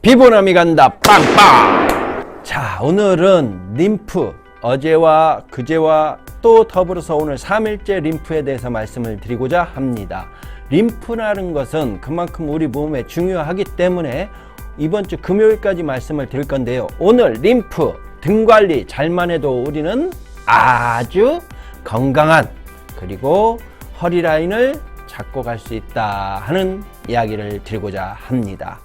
피부남이 간다 빵빵. 자, 오늘은 림프, 어제와 그제와 또 더불어서 오늘 3일째 림프에 대해서 말씀을 드리고자 합니다. 림프라는 것은 그만큼 우리 몸에 중요하기 때문에 이번 주 금요일까지 말씀을 드릴 건데요. 오늘 림프, 등 관리 잘만 해도 우리는 아주 건강한, 그리고 허리 라인을 잡고 갈 수 있다 하는 이야기를 드리고자 합니다.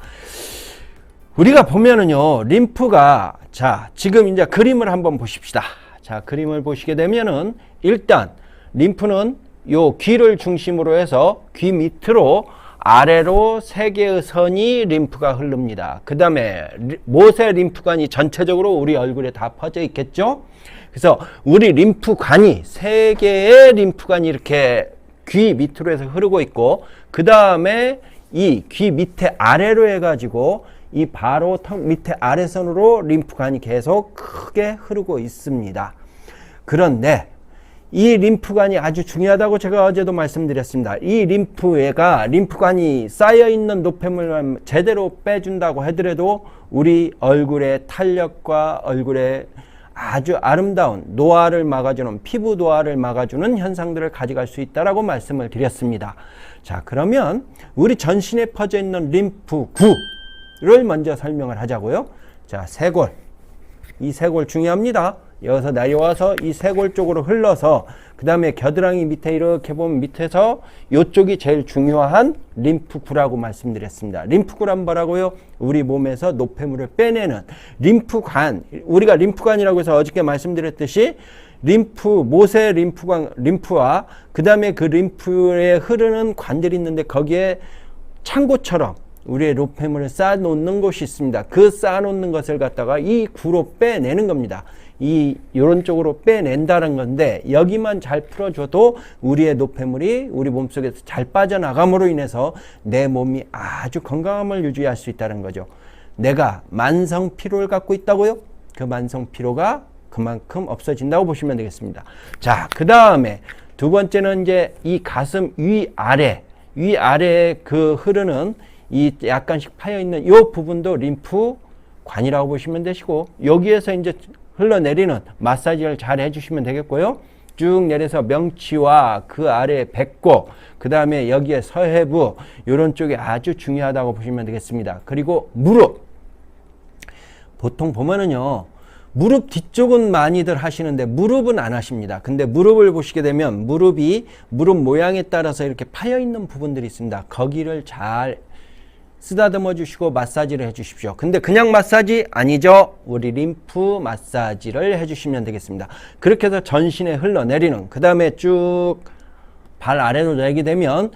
우리가 보면은요, 림프가, 자, 지금 이제 그림을 한번 보십시다. 자, 그림을 보시게 되면은 일단 림프는 요 귀를 중심으로 해서 귀 밑으로 아래로 3개의 선이 림프가 흐릅니다. 그 다음에 모세 림프관이 전체적으로 우리 얼굴에 다 퍼져 있겠죠. 그래서 우리 림프관이 3개의 림프관이 이렇게 귀 밑으로 해서 흐르고 있고, 그 다음에 이 귀 밑에 아래로 해가지고 이 바로 턱 밑에 아래선으로 림프관이 계속 크게 흐르고 있습니다. 그런데 이 림프관이 아주 중요하다고 제가 어제도 말씀드렸습니다. 이 림프관이 쌓여있는 노폐물만 제대로 빼준다고 하더라도 우리 얼굴의 탄력과 얼굴에 아주 아름다운 노화를 막아주는, 피부 노화를 막아주는 현상들을 가져갈 수 있다라고 말씀을 드렸습니다. 자, 그러면 우리 전신에 퍼져 있는 림프구를 먼저 설명을 하자고요. 자, 쇄골. 이 쇄골 중요합니다. 여기서 내려와서 이 쇄골 쪽으로 흘러서 그 다음에 겨드랑이 밑에 이렇게 보면 밑에서 이쪽이 제일 중요한 림프구라고 말씀드렸습니다. 림프구란 뭐라고요? 우리 몸에서 노폐물을 빼내는 림프관. 우리가 림프관이라고 해서 어저께 말씀드렸듯이 모세 림프와 그 다음에 그 림프에 흐르는 관들이 있는데 거기에 창고처럼 우리의 노폐물을 쌓아놓는 곳이 있습니다. 그 쌓아놓는 것을 갖다가 이 구로 빼내는 겁니다. 요런 쪽으로 빼낸다는 건데, 여기만 잘 풀어줘도 우리의 노폐물이 우리 몸속에서 잘 빠져나감으로 인해서 내 몸이 아주 건강함을 유지할 수 있다는 거죠. 내가 만성 피로를 갖고 있다고요? 그 만성 피로가 그만큼 없어진다고 보시면 되겠습니다. 자, 그 다음에 두 번째는 이제 이 가슴 위아래에 그 흐르는 이 약간씩 파여있는 이 부분도 림프관이라고 보시면 되시고, 여기에서 이제 흘러내리는 마사지를 잘 해주시면 되겠고요. 쭉 내려서 명치와 그 아래 배꼽, 그 다음에 여기에 서해부, 이런 쪽이 아주 중요하다고 보시면 되겠습니다. 그리고 무릎. 보통 보면은요, 무릎 뒤쪽은 많이들 하시는데 무릎은 안 하십니다. 근데 무릎을 보시게 되면 무릎 모양에 따라서 이렇게 파여있는 부분들이 있습니다. 거기를 잘 쓰다듬어 주시고 마사지를 해 주십시오. 근데 그냥 마사지 아니죠. 우리 림프 마사지를 해 주시면 되겠습니다. 그렇게 해서 전신에 흘러내리는, 그 다음에 쭉 발 아래로 내게 되면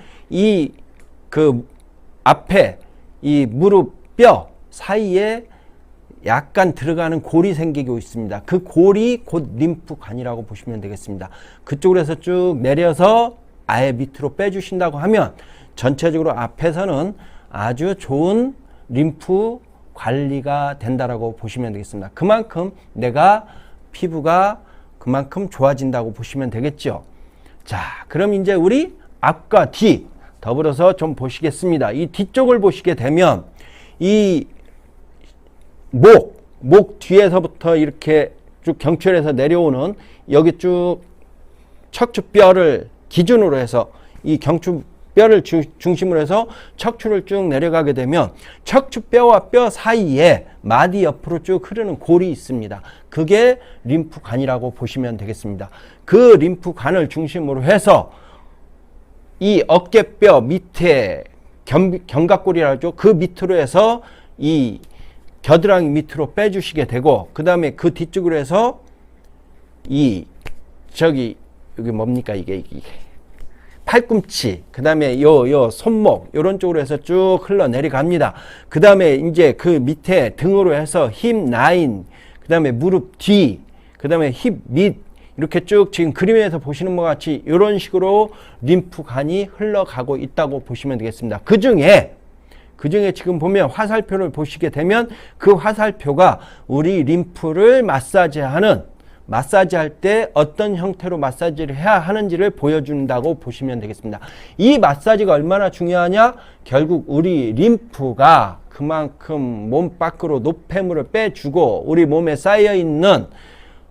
앞에 이 무릎 뼈 사이에 약간 들어가는 골이 생기고 있습니다. 그 골이 곧 림프관이라고 보시면 되겠습니다. 그쪽으로 해서 쭉 내려서 아예 밑으로 빼주신다고 하면 전체적으로 앞에서는 아주 좋은 림프 관리가 된다라고 보시면 되겠습니다. 그만큼 내가 피부가 그만큼 좋아진다고 보시면 되겠죠. 자, 그럼 이제 우리 앞과 뒤 더불어서 좀 보시겠습니다. 이 뒤쪽을 보시게 되면 이 목 뒤에서부터 이렇게 쭉 경추에서 내려오는 여기 쭉 척추뼈를 기준으로 해서 이 뼈를 중심으로 해서 척추를 쭉 내려가게 되면 척추뼈와 뼈 사이에 마디 옆으로 쭉 흐르는 골이 있습니다. 그게 림프관이라고 보시면 되겠습니다. 그 림프관을 중심으로 해서 이 어깨뼈 밑에 견갑골이라고 하죠. 그 밑으로 해서 이 겨드랑이 밑으로 빼주시게 되고, 그 다음에 그 뒤쪽으로 해서 여기 뭡니까 이게 팔꿈치, 그 다음에 요 손목, 요런 쪽으로 해서 쭉 흘러내려갑니다. 그 다음에 이제 그 밑에 등으로 해서 힙 라인, 그 다음에 무릎 뒤, 그 다음에 힙 밑, 이렇게 쭉 지금 그림에서 보시는 것 같이 이런 식으로 림프관이 흘러가고 있다고 보시면 되겠습니다. 그 중에 지금 보면 화살표를 보시게 되면 그 화살표가 우리 림프를 마사지할 때 어떤 형태로 마사지를 해야 하는지를 보여준다고 보시면 되겠습니다. 이 마사지가 얼마나 중요하냐? 결국 우리 림프가 그만큼 몸 밖으로 노폐물을 빼주고 우리 몸에 쌓여있는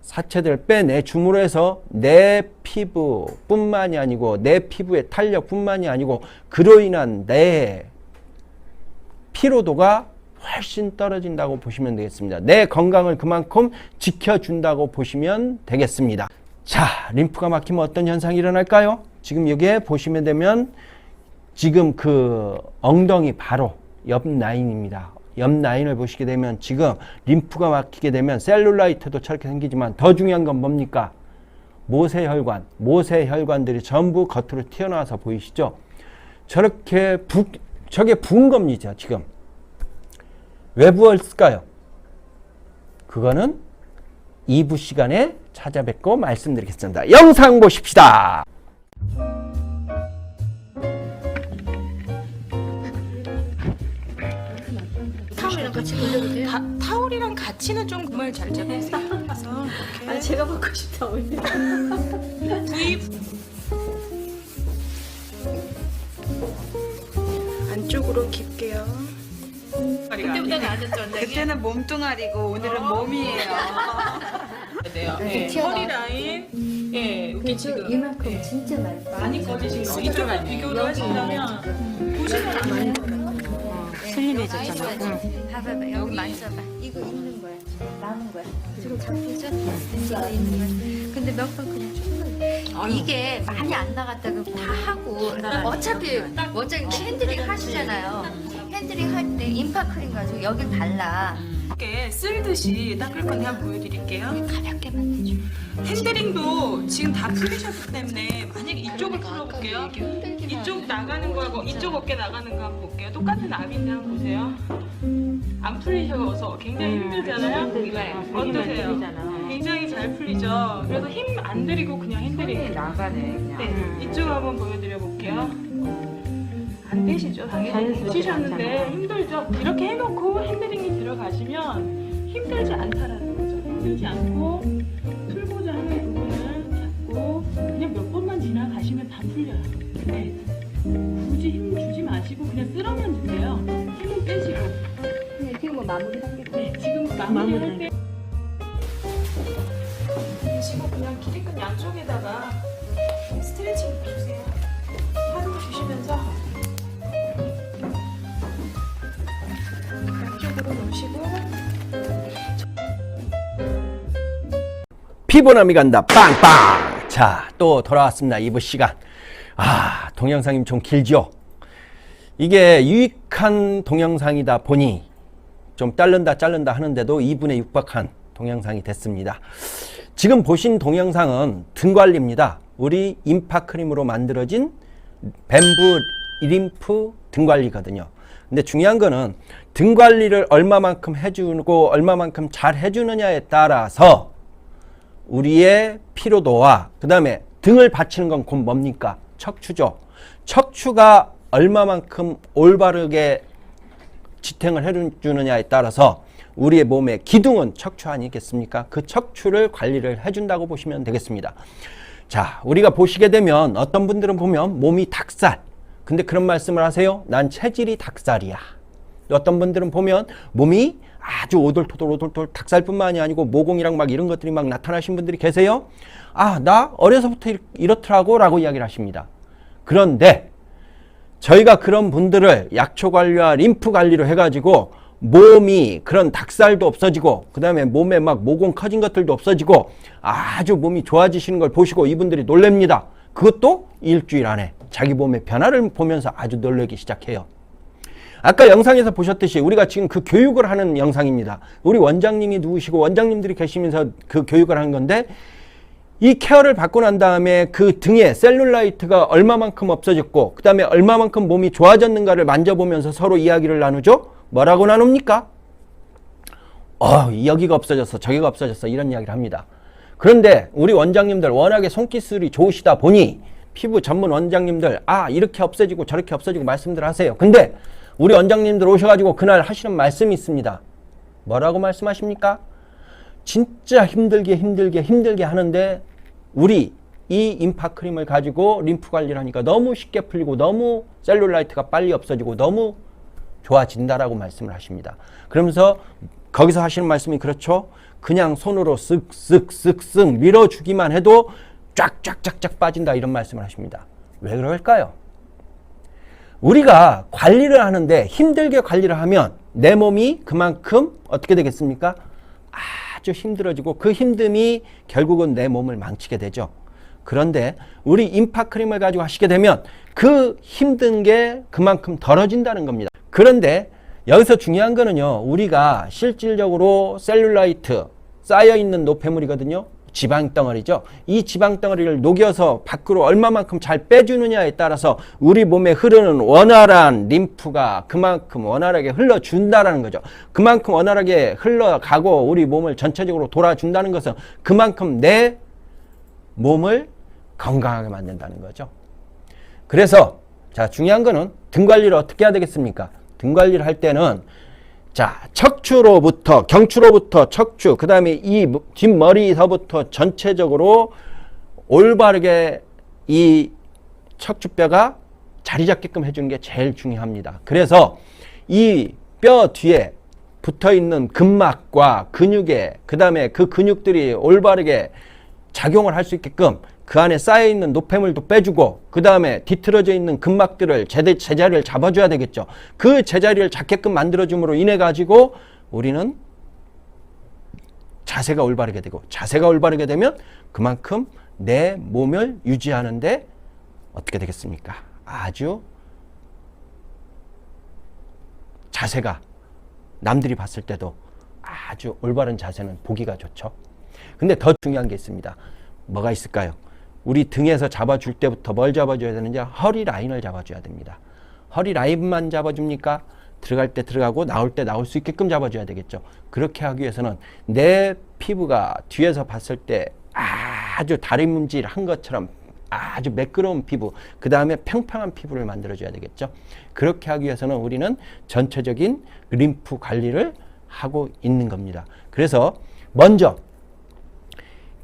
사체들을 빼내줌으로 해서 내 피부뿐만이 아니고 내 피부의 탄력뿐만이 아니고 그로 인한 내 피로도가 훨씬 떨어진다고 보시면 되겠습니다. 내 건강을 그만큼 지켜준다고 보시면 되겠습니다. 자, 림프가 막히면 어떤 현상이 일어날까요? 지금 여기에 보시면 되면 지금 그 엉덩이 바로 옆 라인입니다. 옆 라인을 보시게 되면 지금 림프가 막히게 되면 셀룰라이트도 저렇게 생기지만 더 중요한 건 뭡니까? 모세혈관, 모세혈관들이 전부 겉으로 튀어나와서 보이시죠? 저렇게 저게 부은 겁니다. 지금 왜 부었을까요? 그거는 2부 시간에 찾아뵙고 말씀드리겠습니다. 영상 보십시다. 타올이랑 같이 돌려도 돼요? 타올이랑 같이는 좀 정말 잘 잡으세요. 아니 제가 받고 싶다 오늘. 부위 안쪽으로 깊게요. 그때보다 나아졌죠 원장님? 그때는 몸뚱아리고 오늘은 몸이에요. 네, 허리 라인, 예, 여기 지금 이만큼 진짜 많이 꺼지신 거. 이쪽과 비교를 하신다면 보시면 슬림해졌잖아. 봐봐봐 여기 만져봐. 이거 있는 거야. 남은 거야. 지금 창피죠? 이거 있는 거야. 근데 몇 번 그냥 충분히. 이게 많이 안 나갔다고 다 하고 어차피 원장님 핸드링 하시잖아요. 핸드링 할 때 인파크림 가지고 여길 발라. 이렇게 쓸듯이 닦을 건데 한번 보여드릴게요. 가볍게만 해줘. 핸드링도 지금 다 풀리셨기 때문에 만약에 이쪽을 풀어볼게요. 이쪽 나가는 거하고 이쪽 어깨 나가는 거 한번 볼게요. 똑같은 압인데 한번 보세요. 안 풀리셔서 굉장히 힘들잖아요. 어떠세요? 굉장히 잘 풀리죠. 그래서 힘 안 들이고 그냥 핸드링 나가네 그냥. 네, 이쪽 한번 보여드려 볼게요. 안 되시죠? 당연히 되시셨는데 힘들죠? 이렇게 해놓고 핸드링이 들어가시면 힘들지 않다라는 거죠. 힘들지 않고 풀고자 하는 부분을 잡고 그냥 몇 번만 지나가시면 다 풀려요. 네. 굳이 힘 주지 마시고 그냥 쓸어만 주세요. 힘은 빼시고. 이렇게 뭐 마무리 하겠다. 네, 지금 마무리할 때 지금 그냥 기립근 양쪽에다가 스트레칭 주세요. 팔을 주시면서 양쪽으로 놓으시고 피부남이 간다 빵빵. 자, 또 돌아왔습니다. 2부 시간. 아, 동영상이 좀 길죠? 이게 유익한 동영상이다 보니 좀 자른다 하는데도 2분에 육박한 동영상이 됐습니다. 지금 보신 동영상은 등 관리입니다. 우리 인파크림으로 만들어진 뱀부 림프 등 관리거든요. 근데 중요한 거는 등 관리를 얼마만큼 해주고 얼마만큼 잘 해주느냐에 따라서 우리의 피로도와 그 다음에 등을 받치는 건 곧 뭡니까? 척추죠. 척추가 얼마만큼 올바르게 지탱을 해주느냐에 따라서 우리의 몸의 기둥은 척추 아니겠습니까? 그 척추를 관리를 해준다고 보시면 되겠습니다. 자, 우리가 보시게 되면 어떤 분들은 보면 몸이 닭살. 근데 그런 말씀을 하세요. 난 체질이 닭살이야. 어떤 분들은 보면 몸이 아주 오돌토돌 닭살뿐만이 아니고 모공이랑 막 이런 것들이 막 나타나신 분들이 계세요. 아, 나 어려서부터 이렇더라고 라고 이야기를 하십니다. 그런데 저희가 그런 분들을 약초 관리와 림프 관리로 해가지고 몸이 그런 닭살도 없어지고 그 다음에 몸에 막 모공 커진 것들도 없어지고 아주 몸이 좋아지시는 걸 보시고 이분들이 놀랍니다. 그것도 일주일 안에 자기 몸의 변화를 보면서 아주 놀라기 시작해요. 아까 영상에서 보셨듯이 우리가 지금 그 교육을 하는 영상입니다. 우리 원장님이 누구시고 원장님들이 계시면서 그 교육을 하는 건데 이 케어를 받고 난 다음에 그 등에 셀룰라이트가 얼마만큼 없어졌고 그 다음에 얼마만큼 몸이 좋아졌는가를 만져보면서 서로 이야기를 나누죠. 뭐라고 나눕니까? 여기가 없어졌어 저기가 없어졌어 이런 이야기를 합니다. 그런데 우리 원장님들 워낙에 손기술이 좋으시다 보니 피부 전문 원장님들 이렇게 없어지고 저렇게 없어지고 말씀들 하세요. 근데 우리 원장님들 오셔가지고 그날 하시는 말씀이 있습니다. 뭐라고 말씀하십니까? 진짜 힘들게 하는데 우리 이 인파크림을 가지고 림프 관리를 하니까 너무 쉽게 풀리고 너무 셀룰라이트가 빨리 없어지고 너무 좋아진다라고 말씀을 하십니다. 그러면서 거기서 하시는 말씀이 그렇죠. 그냥 손으로 쓱쓱쓱쓱 밀어주기만 해도 쫙쫙쫙쫙 빠진다 이런 말씀을 하십니다. 왜 그럴까요? 우리가 관리를 하는데 힘들게 관리를 하면 내 몸이 그만큼 어떻게 되겠습니까? 아주 힘들어지고 그 힘듦이 결국은 내 몸을 망치게 되죠. 그런데 우리 임파크림을 가지고 하시게 되면 그 힘든 게 그만큼 덜어진다는 겁니다. 그런데 여기서 중요한 거는요, 우리가 실질적으로 셀룰라이트 쌓여있는 노폐물이거든요. 지방 덩어리죠. 이 지방 덩어리를 녹여서 밖으로 얼마만큼 잘 빼주느냐에 따라서 우리 몸에 흐르는 원활한 림프가 그만큼 원활하게 흘러준다는 거죠. 그만큼 원활하게 흘러가고 우리 몸을 전체적으로 돌아준다는 것은 그만큼 내 몸을 건강하게 만든다는 거죠. 그래서 자, 중요한 거는 등 관리를 어떻게 해야 되겠습니까? 등 관리를 할 때는 자, 척추로부터 경추로부터 척추, 그 다음에 이 뒷머리서부터 전체적으로 올바르게 이 척추뼈가 자리 잡게끔 해주는 게 제일 중요합니다. 그래서 이 뼈 뒤에 붙어 있는 근막과 근육에, 그 다음에 그 근육들이 올바르게 작용을 할 수 있게끔 그 안에 쌓여있는 노폐물도 빼주고 그 다음에 뒤틀어져 있는 근막들을 제자리를 잡아줘야 되겠죠. 그 제자리를 잡게끔 만들어줌으로 인해 가지고 우리는 자세가 올바르게 되고 자세가 올바르게 되면 그만큼 내 몸을 유지하는데 어떻게 되겠습니까? 아주 자세가 남들이 봤을 때도 아주 올바른 자세는 보기가 좋죠. 근데 더 중요한 게 있습니다. 뭐가 있을까요? 우리 등에서 잡아줄 때부터 뭘 잡아줘야 되는지 허리 라인을 잡아줘야 됩니다. 허리 라인만 잡아줍니까? 들어갈 때 들어가고 나올 때 나올 수 있게끔 잡아줘야 되겠죠. 그렇게 하기 위해서는 내 피부가 뒤에서 봤을 때 아주 다리문질한 것처럼 아주 매끄러운 피부, 그 다음에 평평한 피부를 만들어줘야 되겠죠. 그렇게 하기 위해서는 우리는 전체적인 림프 관리를 하고 있는 겁니다. 그래서 먼저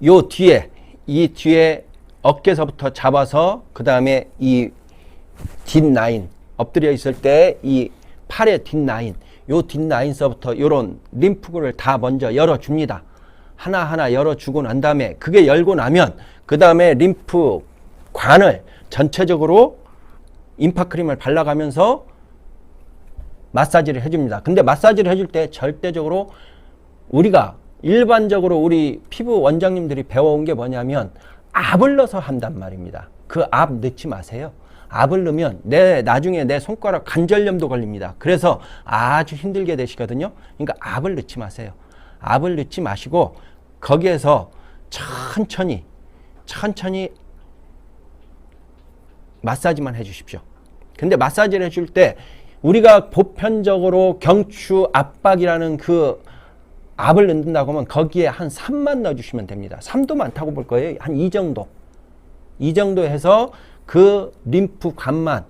요 뒤에 이 뒤에 어깨서부터 잡아서 그 다음에 이 뒷라인 엎드려 있을 때 이 팔의 뒷라인, 요 뒷라인서부터 요런 림프구를 다 먼저 열어줍니다. 하나하나 열어주고 난 다음에 그게 열고 나면 그 다음에 림프관을 전체적으로 임파크림을 발라가면서 마사지를 해줍니다. 근데 마사지를 해줄 때 절대적으로 우리가 일반적으로 우리 피부 원장님들이 배워온 게 뭐냐면 압을 넣어서 한단 말입니다. 그 압 넣지 마세요. 압을 넣으면 나중에 내 손가락 관절염도 걸립니다. 그래서 아주 힘들게 되시거든요. 그러니까 압을 넣지 마세요. 압을 넣지 마시고 거기에서 천천히 마사지만 해주십시오. 근데 마사지를 해줄 때 우리가 보편적으로 경추 압박이라는 그 압을 넣는다고 하면 거기에 한 3만 넣어주시면 됩니다. 3도 많다고 볼 거예요. 한 이 정도. 이 정도 해서 그 림프관만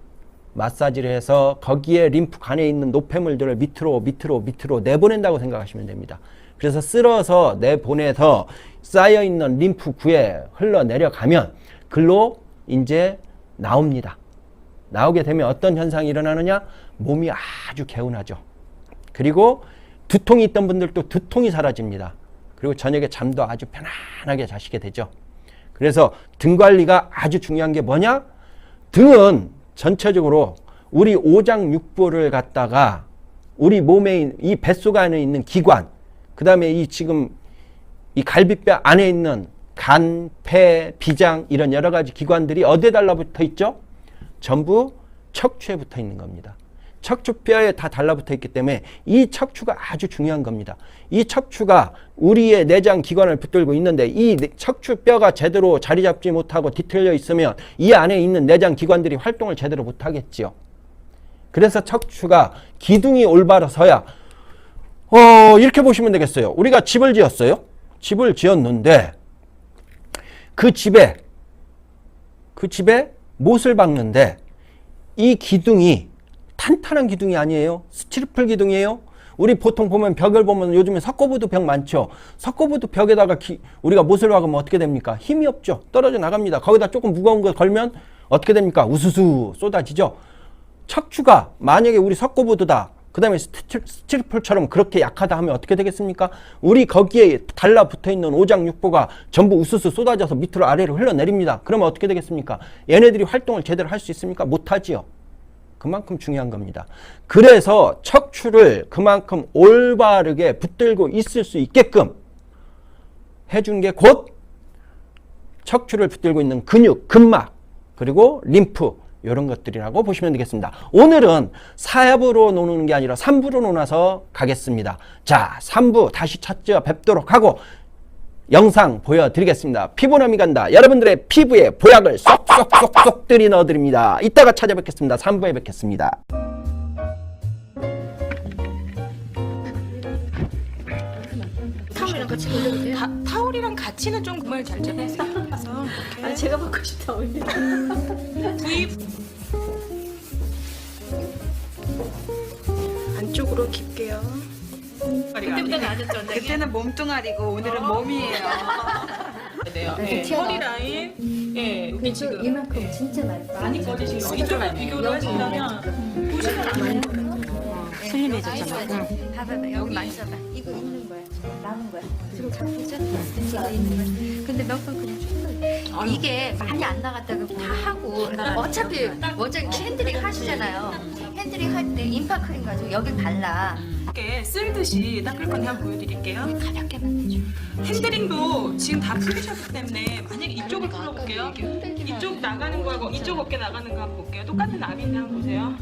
마사지를 해서 거기에 림프관에 있는 노폐물들을 밑으로 내보낸다고 생각하시면 됩니다. 그래서 쓸어서 내보내서 쌓여있는 림프구에 흘러내려가면 글로 이제 나옵니다. 나오게 되면 어떤 현상이 일어나느냐? 몸이 아주 개운하죠. 그리고 두통이 있던 분들도 두통이 사라집니다. 그리고 저녁에 잠도 아주 편안하게 자시게 되죠. 그래서 등 관리가 아주 중요한 게 뭐냐? 등은 전체적으로 우리 오장육부를 갖다가 우리 몸에 이 뱃속 안에 있는 기관, 그 다음에 이 지금 이 갈비뼈 안에 있는 간, 폐, 비장 이런 여러 가지 기관들이 어디에 달라붙어 있죠? 전부 척추에 붙어 있는 겁니다. 척추뼈에 다 달라붙어 있기 때문에 이 척추가 아주 중요한 겁니다. 이 척추가 우리의 내장 기관을 붙들고 있는데 이 척추뼈가 제대로 자리 잡지 못하고 뒤틀려 있으면 이 안에 있는 내장 기관들이 활동을 제대로 못하겠지요. 그래서 척추가 기둥이 올바라서야 이렇게 보시면 되겠어요. 우리가 집을 지었어요. 집을 지었는데 그 집에 못을 박는데 이 기둥이 탄탄한 기둥이 아니에요. 스티로폴 기둥이에요. 우리 보통 보면 벽을 보면 요즘에 석고보드 벽 많죠. 석고보드 벽에다가 우리가 못을 박으면 어떻게 됩니까? 힘이 없죠. 떨어져 나갑니다. 거기다 조금 무거운 거 걸면 어떻게 됩니까? 우수수 쏟아지죠. 척추가 만약에 우리 석고보드다. 그 다음에 스티로폴처럼 그렇게 약하다 하면 어떻게 되겠습니까? 우리 거기에 달라붙어 있는 오장육부가 전부 우수수 쏟아져서 밑으로 아래로 흘러내립니다. 그러면 어떻게 되겠습니까? 얘네들이 활동을 제대로 할 수 있습니까? 못하지요. 그만큼 중요한 겁니다. 그래서 척추를 그만큼 올바르게 붙들고 있을 수 있게끔 해준 게 곧 척추를 붙들고 있는 근육, 근막, 그리고 림프 이런 것들이라고 보시면 되겠습니다. 오늘은 4부로 노는 게 아니라 3부로 나눠서 가겠습니다. 자, 3부 다시 찾아뵙도록 하고 영상 보여드리겠습니다. 피부남이 간다. 여러분들의 피부에 보약을 쏙쏙쏙쏙들이 넣어드립니다. 이따가 찾아뵙겠습니다. 3부에 뵙겠습니다. 타올이랑 같이 올려도 돼요? 타올이랑 같이는 좀 그말 잘 찾았어요. 아니 제가 먹고 싶다 올려. 부위 안쪽으로 깊게요. 그때부터 낮았죠. 원장님? 그때는 몸뚱아리고 오늘은 몸이에요. 네요. 네. 허리 라인, 예, 여기 지금 이만큼 진짜 많이 꺼지시고 이쪽과 비교를 하신다면 보시면 알아요. 슬림해졌잖아. 봐봐봐 여기 만져봐. 이거 있는 거야. 남은 거야. 지금 잡히죠? 이거 있는 거야. 근데 몇 번 그냥 충분해. 이게 많이 안 나갔다고 다 하고 어차피 원장님 핸드링 하시잖아요. 핸드링 할 때 인파크림 가지고 여기 발라. 이렇게 쓸듯이 닦을 건데 한번 보여드릴게요. 가볍게만 해줘. 핸드링도 지금 다 풀리셨기 때문에 만약에 이쪽을 풀어볼게요. 이쪽 나가는 거하고 이쪽 어깨 나가는 거 한번 볼게요. 똑같은 나비인데 한번 보세요.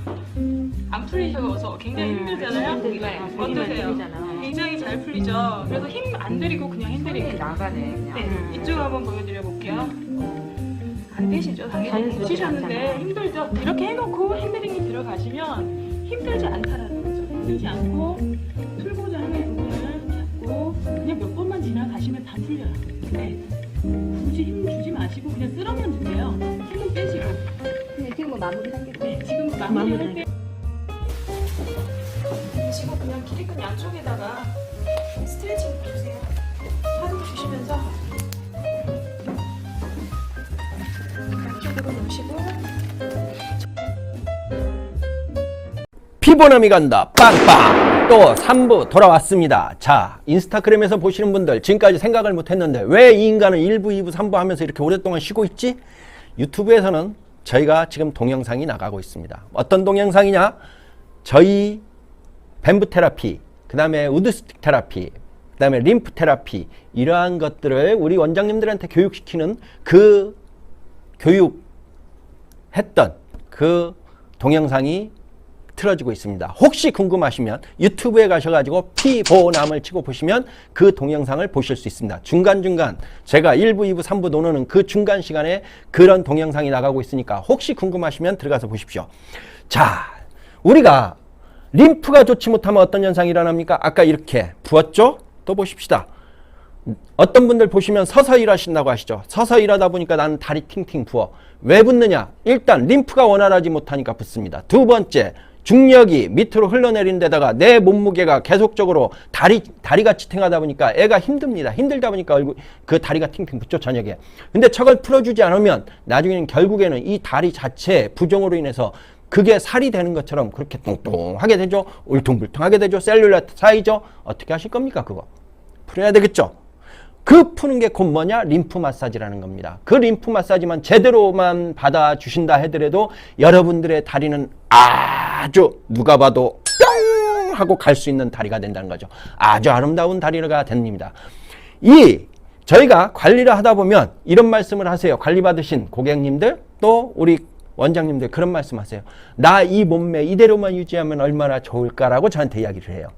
안 풀리셔서 굉장히 힘들잖아요. 어떠세요? 굉장히 잘 풀리죠. 그래서 힘 안 들이고 그냥 핸드링 나가네. 네, 이쪽 한번 보여드려 볼게요. 안 되시죠? 당연히 치셨는데 힘들죠? 이렇게 해놓고 핸드링이 들어가시면 힘들지 않다라는 거죠. 힘들지 않고 풀고자 하는 부분을 잡고 그냥 몇 번만 지나가시면 다 풀려요. 네. 굳이 힘 주지 마시고 그냥 쓸어만 주세요. 힘은 빼시고. 그냥 지금 뭐 마무리 단계. 네, 지금 마무리할 때 지금 그냥 기립근 양쪽에다가 스트레칭 주세요. 팔을 주시면서 양쪽으로 놓으시고 피부남이 간다. 빵빵. 또 3부 돌아왔습니다. 자, 인스타그램에서 보시는 분들 지금까지 생각을 못했는데 왜 이 인간은 1부, 2부, 3부 하면서 이렇게 오랫동안 쉬고 있지? 유튜브에서는 저희가 지금 동영상이 나가고 있습니다. 어떤 동영상이냐? 저희 뱀부 테라피, 그 다음에 우드스틱 테라피, 그 다음에 림프 테라피 이러한 것들을 우리 원장님들한테 교육시키는 그 교육했던 그 동영상이 틀어지고 있습니다. 혹시 궁금하시면 유튜브에 가셔가지고 피보남을 치고 보시면 그 동영상을 보실 수 있습니다. 중간중간 제가 1부, 2부, 3부 노는 그 중간 시간에 그런 동영상이 나가고 있으니까 혹시 궁금하시면 들어가서 보십시오. 자, 우리가 림프가 좋지 못하면 어떤 현상이 일어납니까? 아까 이렇게 부었죠? 또 보십시다. 어떤 분들 보시면 서서 일하신다고 하시죠. 서서 일하다 보니까 나는 다리 팅팅 부어. 왜 붓느냐? 일단 림프가 원활하지 못하니까 붓습니다. 두 번째, 중력이 밑으로 흘러내리는 데다가 내 몸무게가 계속적으로 다리가 지탱하다 보니까 애가 힘듭니다. 힘들다 보니까 그 다리가 팅팅 붙죠, 저녁에. 근데 저걸 풀어주지 않으면 나중에는 결국에는 이 다리 자체 부종으로 인해서 그게 살이 되는 것처럼 그렇게 뚱뚱하게 되죠. 울퉁불퉁하게 되죠. 셀룰라이트 쌓이죠. 어떻게 하실 겁니까, 그거? 풀어야 되겠죠. 그 푸는 게 곧 뭐냐? 림프 마사지라는 겁니다. 그 림프 마사지만 제대로만 받아주신다 하더라도 여러분들의 다리는 아주 누가 봐도 뿅 하고 갈 수 있는 다리가 된다는 거죠. 아주 아름다운 다리가 됩니다. 저희가 관리를 하다 보면 이런 말씀을 하세요. 관리 받으신 고객님들 또 우리 원장님들 그런 말씀 하세요. 나 이 몸매 이대로만 유지하면 얼마나 좋을까라고 저한테 이야기를 해요.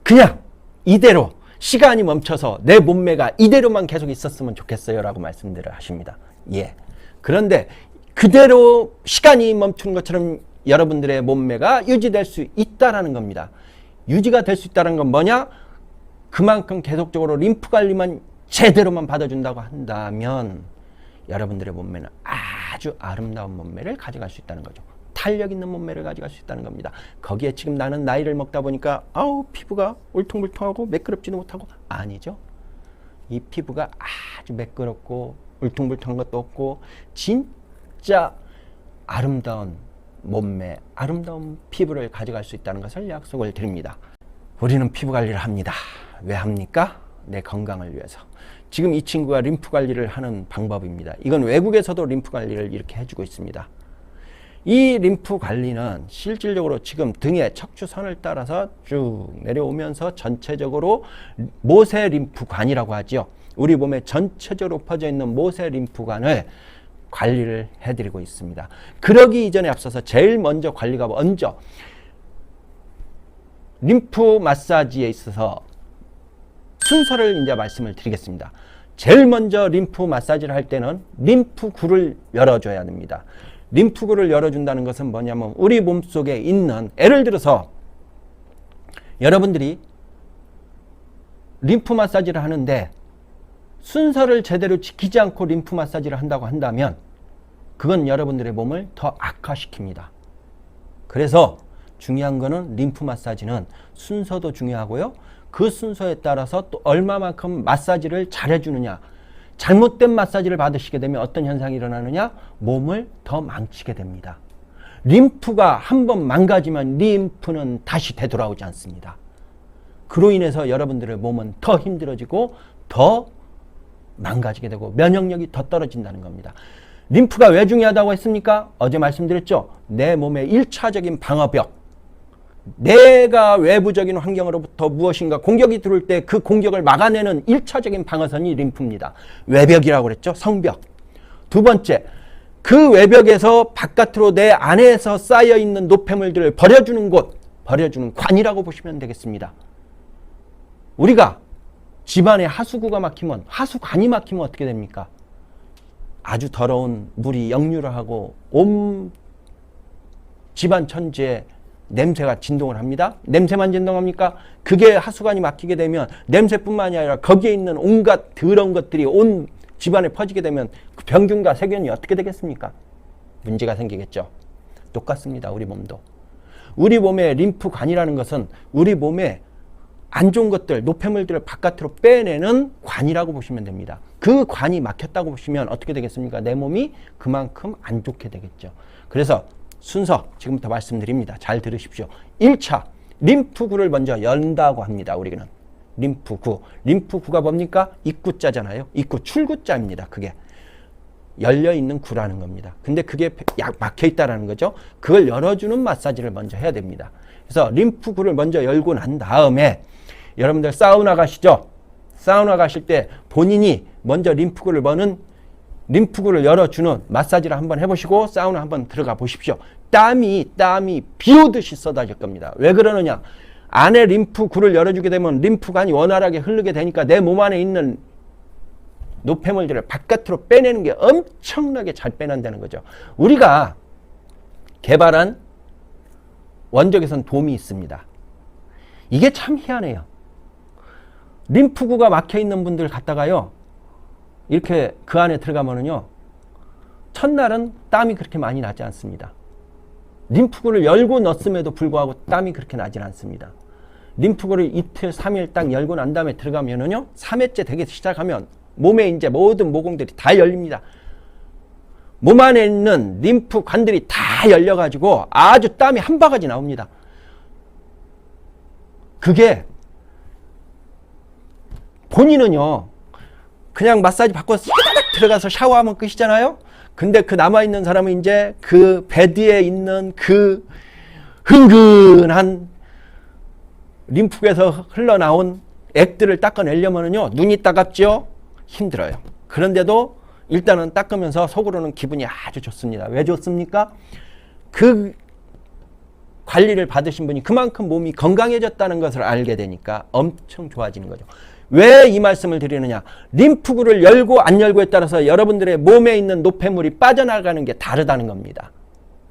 그냥 이대로 시간이 멈춰서 내 몸매가 이대로만 계속 있었으면 좋겠어요 라고 말씀들을 하십니다. 예. 그런데 그대로 시간이 멈추는 것처럼 여러분들의 몸매가 유지될 수 있다라는 겁니다. 유지가 될 수 있다는 건 뭐냐? 그만큼 계속적으로 림프 관리만 제대로만 받아준다고 한다면 여러분들의 몸매는 아주 아름다운 몸매를 가져갈 수 있다는 거죠. 탄력 있는 몸매를 가져갈 수 있다는 겁니다. 거기에 지금 나는 나이를 먹다 보니까 피부가 울퉁불퉁하고 매끄럽지도 못하고 아니죠. 이 피부가 아주 매끄럽고 울퉁불퉁한 것도 없고 진짜 아름다운 몸매 아름다운 피부를 가져갈 수 있다는 것을 약속을 드립니다. 우리는 피부 관리를 합니다. 왜 합니까? 내 건강을 위해서. 지금 이 친구가 림프 관리를 하는 방법입니다. 이건 외국에서도 림프 관리를 이렇게 해주고 있습니다. 이 림프 관리는 실질적으로 지금 등의 척추선을 따라서 쭉 내려오면서 전체적으로 모세 림프관이라고 하죠. 우리 몸에 전체적으로 퍼져 있는 모세 림프관을 관리를 해드리고 있습니다. 그러기 이전에 앞서서 제일 먼저 관리가 먼저 림프 마사지에 있어서 순서를 이제 말씀을 드리겠습니다. 제일 먼저 림프 마사지를 할 때는 림프구를 열어줘야 됩니다. 림프구를 열어준다는 것은 뭐냐면 우리 몸속에 있는, 예를 들어서 여러분들이 림프 마사지를 하는데 순서를 제대로 지키지 않고 림프 마사지를 한다고 한다면 그건 여러분들의 몸을 더 악화시킵니다. 그래서 중요한 거는 림프 마사지는 순서도 중요하고요. 그 순서에 따라서 또 얼마만큼 마사지를 잘해주느냐. 잘못된 마사지를 받으시게 되면 어떤 현상이 일어나느냐? 몸을 더 망치게 됩니다. 림프가 한번 망가지면 림프는 다시 되돌아오지 않습니다. 그로 인해서 여러분들의 몸은 더 힘들어지고 더 망가지게 되고 면역력이 더 떨어진다는 겁니다. 림프가 왜 중요하다고 했습니까? 어제 말씀드렸죠. 내 몸의 1차적인 방어벽, 내가 외부적인 환경으로부터 무엇인가 공격이 들어올 때 그 공격을 막아내는 1차적인 방어선이 림프입니다. 외벽이라고 그랬죠. 성벽. 두 번째, 그 외벽에서 바깥으로 내 안에서 쌓여있는 노폐물들을 버려주는 곳, 버려주는 관이라고 보시면 되겠습니다. 우리가 집안에 하수구가 막히면, 하수관이 막히면 어떻게 됩니까? 아주 더러운 물이 역류를 하고 온 집안 천지에 냄새가 진동을 합니다. 냄새만 진동합니까? 그게 하수관이 막히게 되면 냄새뿐만이 아니라 거기에 있는 온갖 더러운 것들이 온 집안에 퍼지게 되면 그 병균과 세균이 어떻게 되겠습니까? 문제가 생기겠죠. 똑같습니다. 우리 몸도. 우리 몸의 림프관이라는 것은 우리 몸에 안 좋은 것들, 노폐물들을 바깥으로 빼내는 관이라고 보시면 됩니다. 그 관이 막혔다고 보시면 어떻게 되겠습니까? 내 몸이 그만큼 안 좋게 되겠죠. 그래서 순서 지금부터 말씀드립니다. 잘 들으십시오. 1차 림프구를 먼저 연다고 합니다. 우리는 림프구. 림프구가 뭡니까? 입구자잖아요. 입구, 출구자입니다. 그게 열려있는 구라는 겁니다. 근데 그게 막혀있다라는 거죠. 그걸 열어주는 마사지를 먼저 해야 됩니다. 그래서 림프구를 먼저 열고 난 다음에 여러분들 사우나 가시죠? 사우나 가실 때 본인이 먼저 림프구를 열어주는 마사지를 한번 해보시고 사우나 한번 들어가 보십시오. 땀이 비오듯이 쏟아질 겁니다. 왜 그러느냐? 안에 림프구를 열어주게 되면 림프관이 원활하게 흐르게 되니까 내 몸 안에 있는 노폐물들을 바깥으로 빼내는 게 엄청나게 잘 빼낸다는 거죠. 우리가 개발한 원적외선 돔이 있습니다. 이게 참 희한해요. 림프구가 막혀있는 분들 갔다가요, 이렇게 그 안에 들어가면은요, 첫날은 땀이 그렇게 많이 나지 않습니다. 림프구를 열고 넣었음에도 불구하고 땀이 그렇게 나질 않습니다. 림프구를 이틀, 3일 딱 열고 난 다음에 들어가면은요, 3회째 되기 시작하면 몸에 이제 모든 모공들이 다 열립니다. 몸 안에 있는 림프관들이 다 열려가지고 아주 땀이 한 바가지 나옵니다. 그게 본인은요, 그냥 마사지 받고 싹 들어가서 샤워하면 끝이잖아요. 근데 그 남아있는 사람은 이제 그 베드에 있는 그 흥근한 림프에서 흘러나온 액들을 닦아내려면요, 눈이 따갑죠? 힘들어요. 그런데도 일단은 닦으면서 속으로는 기분이 아주 좋습니다. 왜 좋습니까? 그 관리를 받으신 분이 그만큼 몸이 건강해졌다는 것을 알게 되니까 엄청 좋아지는 거죠. 왜 이 말씀을 드리느냐? 림프구를 열고 안 열고에 따라서 여러분들의 몸에 있는 노폐물이 빠져나가는 게 다르다는 겁니다.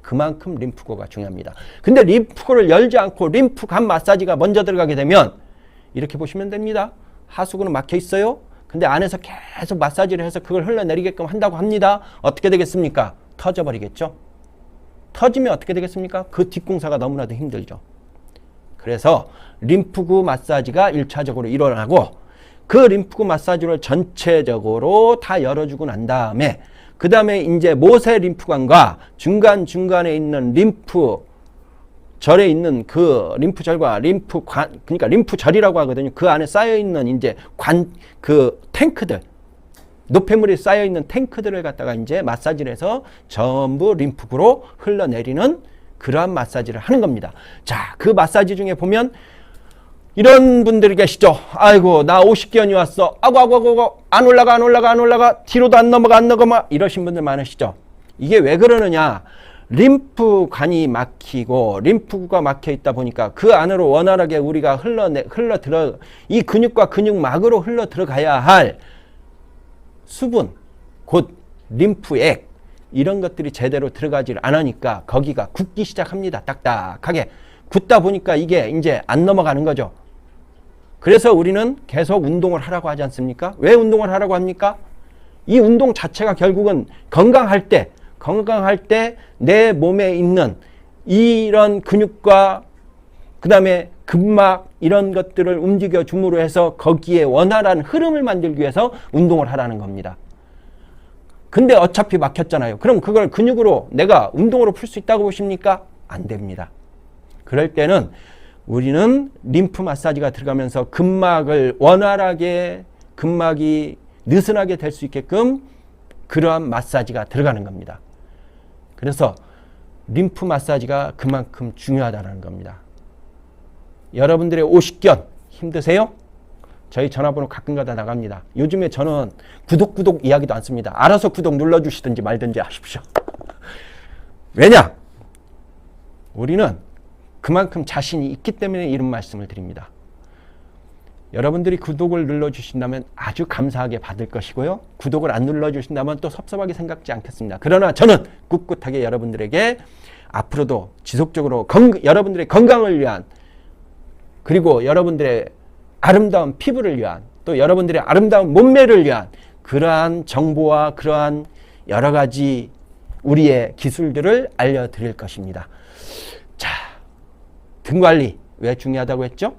그만큼 림프구가 중요합니다. 근데 림프구를 열지 않고 림프관 마사지가 먼저 들어가게 되면 이렇게 보시면 됩니다. 하수구는 막혀 있어요. 근데 안에서 계속 마사지를 해서 그걸 흘러내리게끔 한다고 합니다. 어떻게 되겠습니까? 터져버리겠죠? 터지면 어떻게 되겠습니까? 그 뒷공사가 너무나도 힘들죠. 그래서 림프구 마사지가 1차적으로 일어나고 그 림프구 마사지를 전체적으로 다 열어주고 난 다음에 그 다음에 이제 모세 림프관과 중간중간에 있는 림프절에 있는 그 림프절과 림프관, 그러니까 림프절이라고 하거든요. 그 안에 쌓여있는 이제 그 탱크들, 노폐물이 쌓여있는 탱크들을 갖다가 이제 마사지를 해서 전부 림프구로 흘러내리는 그러한 마사지를 하는 겁니다. 자, 그 마사지 중에 보면 이런 분들이 계시죠. 아이고, 나 50견이 왔어. 아고, 안 올라가. 뒤로도 안 넘어가. 이러신 분들 많으시죠. 이게 왜 그러느냐. 림프관이 막히고 림프구가 막혀 있다 보니까 그 안으로 원활하게 우리가 이 근육과 근육막으로 흘러 들어가야 할 수분, 곧 림프액, 이런 것들이 제대로 들어가질 않으니까 거기가 굳기 시작합니다. 딱딱하게. 굳다 보니까 이게 이제 안 넘어가는 거죠. 그래서 우리는 계속 운동을 하라고 하지 않습니까? 왜 운동을 하라고 합니까? 이 운동 자체가 결국은 건강할 때 내 몸에 있는 이런 근육과 그 다음에 근막 이런 것들을 움직여 줌으로 해서 거기에 원활한 흐름을 만들기 위해서 운동을 하라는 겁니다. 근데 어차피 막혔잖아요. 그럼 그걸 근육으로 내가 운동으로 풀 수 있다고 보십니까? 안 됩니다. 그럴 때는 우리는 림프 마사지가 들어가면서 근막을 원활하게, 근막이 느슨하게 될 수 있게끔 그러한 마사지가 들어가는 겁니다. 그래서 림프 마사지가 그만큼 중요하다는 겁니다. 여러분들의 오십견 힘드세요? 저희 전화번호 가끔가다 나갑니다. 요즘에 저는 구독 이야기도 안 씁니다. 알아서 구독 눌러주시든지 말든지 하십시오. 왜냐? 우리는 그만큼 자신이 있기 때문에 이런 말씀을 드립니다. 여러분들이 구독을 눌러주신다면 아주 감사하게 받을 것이고요. 구독을 안 눌러주신다면 또 섭섭하게 생각지 않겠습니다. 그러나 저는 꿋꿋하게 여러분들에게 앞으로도 지속적으로 여러분들의 건강을 위한, 그리고 여러분들의 아름다운 피부를 위한, 또 여러분들의 아름다운 몸매를 위한 그러한 정보와 그러한 여러 가지 우리의 기술들을 알려드릴 것입니다. 자, 등 관리 왜 중요하다고 했죠?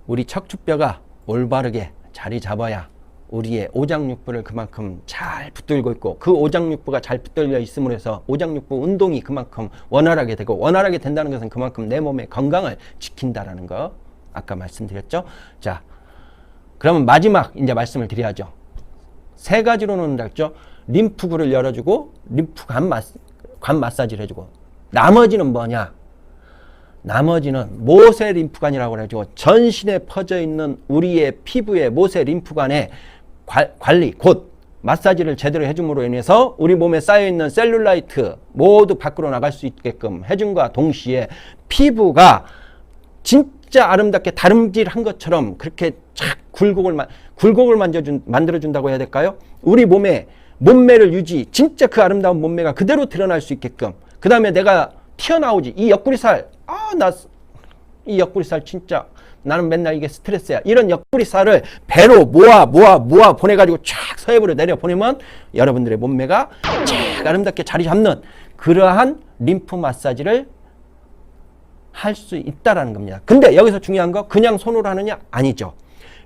우리 척추뼈가 올바르게 자리 잡아야 우리의 오장육부를 그만큼 잘 붙들고 있고, 그 오장육부가 잘 붙들려 있음으로 해서 오장육부 운동이 그만큼 원활하게 되고, 원활하게 된다는 것은 그만큼 내 몸의 건강을 지킨다라는 거 아까 말씀드렸죠. 자, 그러면 마지막 이제 말씀을 드려야죠. 세 가지로는 했죠. 림프구를 열어주고 림프관 마사지를 해주고, 나머지는 뭐냐? 나머지는 모세 림프관이라고 해가지고 전신에 퍼져 있는 우리의 피부의 모세 림프관의 관리, 곧 마사지를 제대로 해줌으로 인해서 우리 몸에 쌓여있는 셀룰라이트 모두 밖으로 나갈 수 있게끔 해줌과 동시에 피부가 진짜 아름답게 다름질한 것처럼 그렇게 착 굴곡을 만들어준다고 해야 될까요? 우리 몸의 몸매를 진짜 그 아름다운 몸매가 그대로 드러날 수 있게끔. 그 다음에 내가 튀어나오지. 이 옆구리살, 이 옆구리살 진짜 나는 맨날 이게 스트레스야. 이런 옆구리살을 배로 모아 보내가지고 쫙 서해부로 내려보내면 여러분들의 몸매가 쫙 아름답게 자리 잡는 그러한 림프 마사지를 할 수 있다라는 겁니다. 근데 여기서 중요한 거 그냥 손으로 하느냐? 아니죠.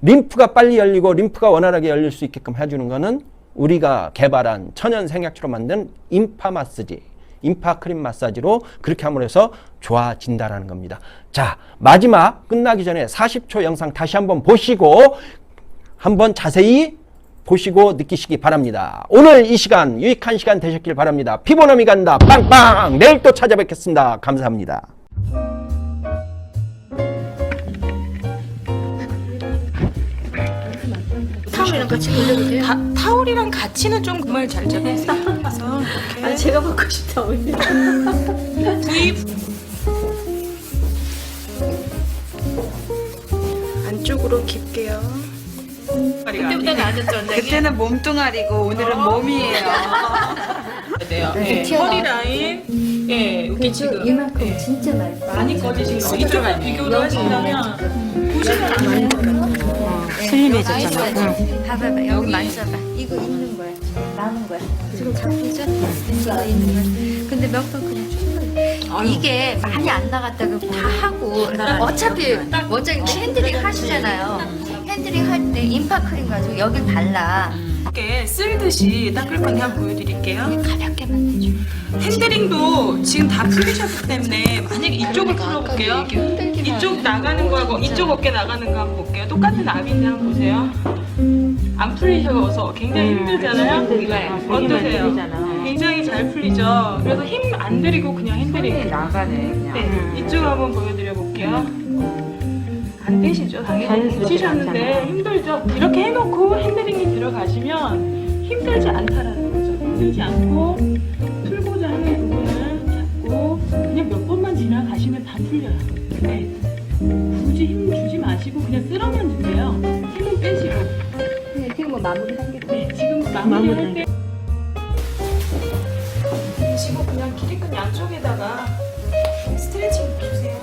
림프가 빨리 열리고 림프가 원활하게 열릴 수 있게끔 해주는 거는 우리가 개발한 천연 생약초로 만든 인파 마사지, 인파 크림 마사지로 그렇게 함으로 해서 좋아진다라는 겁니다. 자, 마지막 끝나기 전에 40초 영상 다시 한번 보시고 한번 자세히 보시고 느끼시기 바랍니다. 오늘 이 시간 유익한 시간 되셨길 바랍니다. 피부남이 간다 빵빵. 내일 또 찾아뵙겠습니다. 감사합니다. 타올이랑 같이 돌려도 돼요? 타올이랑 같이는 좀 정말 잘 잡혀서 이렇게. 아, 제가 먹고 싶다 오늘. 안쪽으로 깊게요. 그때보다 나아졌죠, 원장님? 그때는 몸뚱아리고 오늘은 몸이에요. 돼요. 이렇게 튀어나와. 허리 라인, 예, 여기 지금 이만큼 진짜 많이 꺼지신 거. 이쪽과 비교를 하신다면 보시면 안 돼요. 슬림해졌잖아. 봐봐봐, 여기 만져봐. 이거 있는 거야, 남은 거야. 지금 잡히죠? 이거 있는 거야. 근데 몇 번 그냥 충분히. 이게 많이 안 나갔다고 다 하고 어차피 원장님 핸드링 하시잖아요. 핸드링 할 때 인파 크림 가지고 여길 발라. 부드럽게 쓸듯이 닦을 건데 한번 보여드릴게요. 가볍게만 해줘. 핸들링도 지금 다 풀리셨기 때문에 만약에 이쪽을 풀어볼게요. 이쪽 나가는 거하고 이쪽 어깨 나가는 거 한번 볼게요. 똑같은 압인데 한번 보세요. 안 풀리셔서 굉장히 힘들잖아요. 어떠세요? 굉장히 잘 풀리죠. 그래서 힘 안 들이고 그냥 핸들링 나가네 그냥. 네, 이쪽 한번 보여드려 볼게요. 안 되시죠? 당연히 치셨는데 힘들죠? 이렇게 해놓고 핸들링이 들어가시면 힘들지 않다라는 거죠. 힘들지 않고 풀고자 하는 부분을 잡고 그냥 몇 번만 지나가시면 다 풀려요. 네. 굳이 힘 주지 마시고 그냥 쓸어만 주세요. 힘은 빼시고. 네, 지금 뭐 마무리 한 게. 네, 지금 마무리할 때 지금 그냥 길이끈 양쪽에다가 스트레칭 주세요.